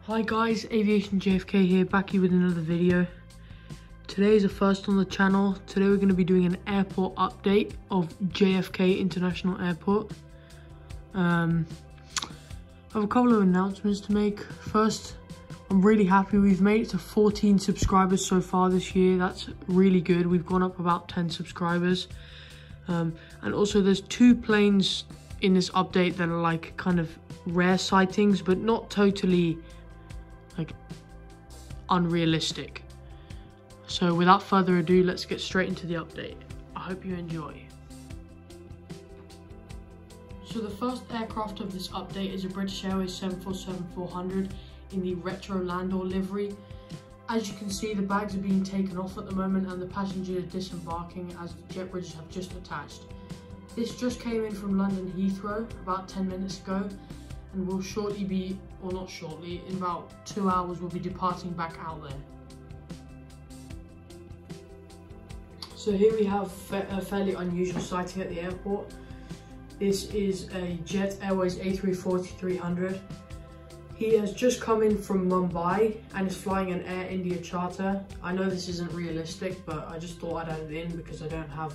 Hi guys, Aviation JFK here, back here with another video. Today is a first on the channel. Today we're going to be doing an airport update of JFK International Airport. I have a couple of announcements to make. First, I'm really happy we've made it to 14 subscribers so far this year. That's really good. We've gone up about 10 subscribers. And also there's 2 planes in this update that are like kind of rare sightings, but not totally like unrealistic. So without further ado, let's get straight into the update. I hope you enjoy. So the first aircraft of this update is a British Airways 747-400 in the retro Landor livery. As you can see, the bags are being taken off at the moment and the passengers are disembarking as the jet bridges have just attached. This just came in from London Heathrow about 10 minutes ago and will shortly be, or not shortly, in about 2 hours we'll be departing back out there. So here we have a fairly unusual sighting at the airport. This is a Airways A321neo. He has just come in from Mumbai and is flying an Air India charter. I know this isn't realistic, but I just thought I'd add it in because I don't have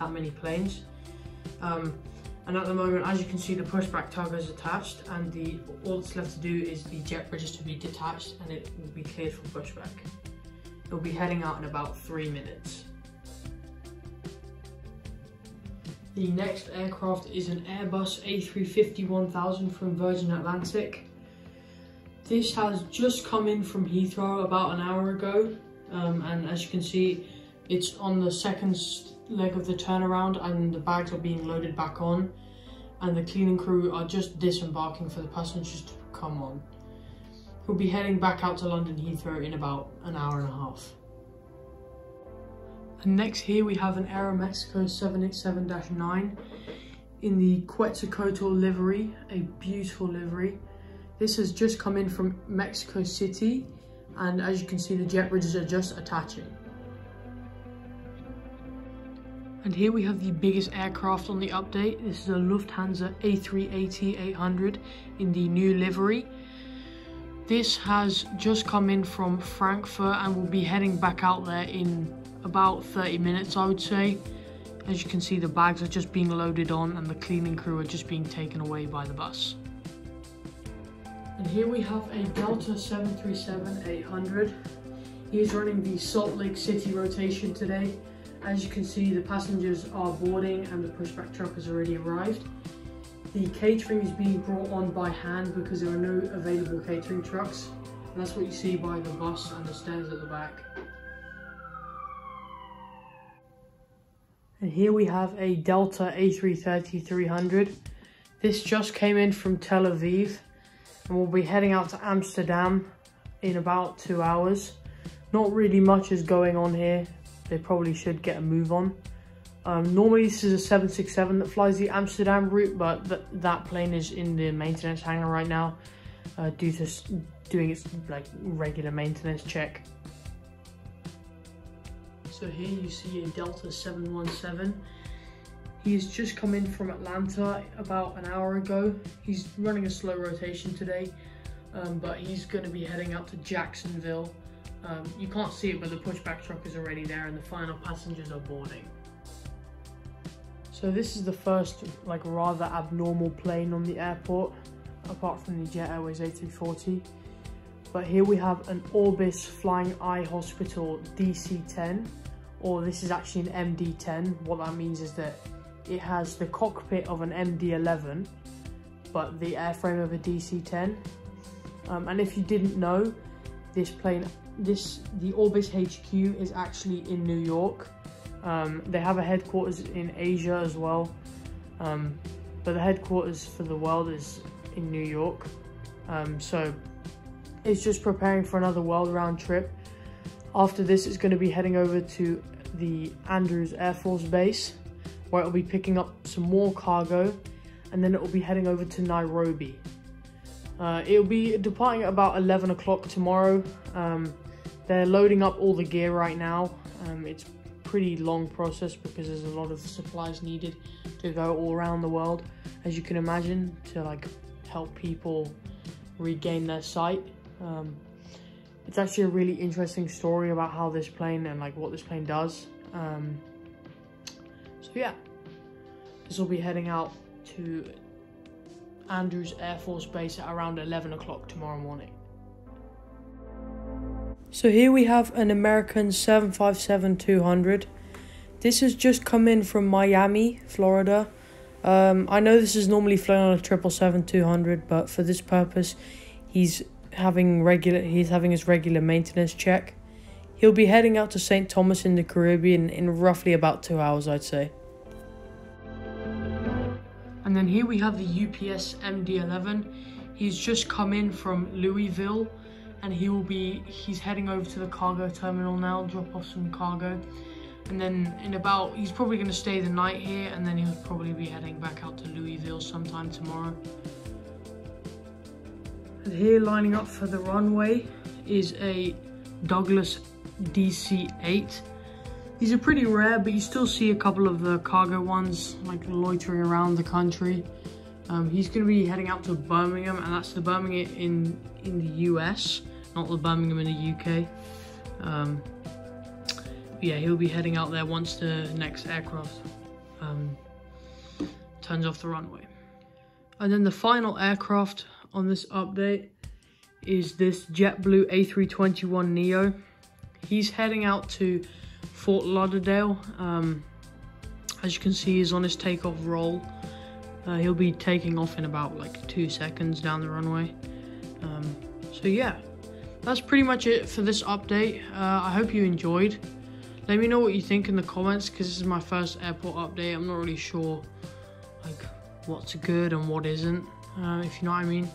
that many planes. And at the moment, as you can see, the pushback tug is attached and all that's left to do is the jet bridges to be detached and it will be cleared for pushback. It will be heading out in about 3 minutes. The next aircraft is an Airbus A350-1000 from Virgin Atlantic. This has just come in from Heathrow about an hour ago, and as you can see, it's on the second leg of the turnaround and the bags are being loaded back on, and the cleaning crew are just disembarking for the passengers to come on. We'll be heading back out to London Heathrow in about an hour and a half. And next here we have an Aeromexico 787-9 in the Quetzalcoatl livery, a beautiful livery. This has just come in from Mexico City, and as you can see, the jet bridges are just attaching. And here we have the biggest aircraft on the update. This is a Lufthansa A380-800 in the new livery. This has just come in from Frankfurt and will be heading back out there in about 30 minutes, I would say. As you can see, the bags are just being loaded on and the cleaning crew are just being taken away by the bus. And here we have a Delta 737-800. He is running the Salt Lake City rotation today. As you can see, the passengers are boarding and the pushback truck has already arrived. The catering is being brought on by hand because there are no available catering trucks. And that's what you see by the bus and the stairs at the back. And here we have a Delta A330-300. This just came in from Tel Aviv and we'll be heading out to Amsterdam in about 2 hours. Not really much is going on here. They probably should get a move on. Normally this is a 767 that flies the Amsterdam route, but that plane is in the maintenance hangar right now due to doing its like regular maintenance check. So here you see a Delta 717. He's just come in from Atlanta about an hour ago. He's running a slow rotation today, but he's going to be heading out to Jacksonville. You can't see it, but the pushback truck is already there and the final passengers are boarding. So this is the first like rather abnormal plane on the airport, apart from the Jet Airways A340. But here we have an Orbis Flying Eye Hospital DC-10, or this is actually an MD-10. What that means is that it has the cockpit of an MD-11, but the airframe of a DC-10. And if you didn't know, this plane, the Orbis HQ is actually in New York. They have a headquarters in Asia as well, but the headquarters for the world is in New York. So it's just preparing for another world round trip. After this, it's going to be heading over to the Andrews Air Force Base, where it will be picking up some more cargo, and then it will be heading over to Nairobi. It will be departing at about 11 o'clock tomorrow. They're loading up all the gear right now. It's a pretty long process because there's a lot of supplies needed to go all around the world, as you can imagine, to like help people regain their sight It's actually a really interesting story about how this plane and like what this plane does. So yeah, this will be heading out to Andrews Air Force Base at around 11 o'clock tomorrow morning. So here we have an American 757-200. This has just come in from Miami, Florida. I know this is normally flown on a 777-200, but for this purpose, he's having his regular maintenance check. He'll be heading out to St. Thomas in the Caribbean in roughly about 2 hours, I'd say. And then here we have the UPS MD-11. He's just come in from Louisville, and he's heading over to the cargo terminal now, drop off some cargo. And then he's probably going to stay the night here, and then he'll probably be heading back out to Louisville sometime tomorrow. And here lining up for the runway is a Douglas DC-8. These are pretty rare, but you still see a couple of the cargo ones like loitering around the country. He's going to be heading out to Birmingham, and that's the Birmingham in the US, not the Birmingham in the UK. Yeah, he'll be heading out there once the next aircraft turns off the runway. And then the final aircraft on this update is this JetBlue A321neo. He's heading out to Fort Lauderdale. As you can see, he's on his takeoff roll. He'll be taking off in about like 2 seconds down the runway. So yeah, that's pretty much it for this update. I hope you enjoyed. Let me know what you think in the comments, because this is my first airport update. I'm not really sure like what's good and what isn't, if you know what I mean.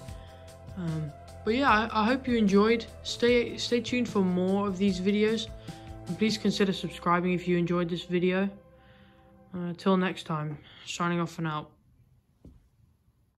But yeah, I hope you enjoyed. Stay tuned for more of these videos, and please consider subscribing if you enjoyed this video. Till next time, signing off for now.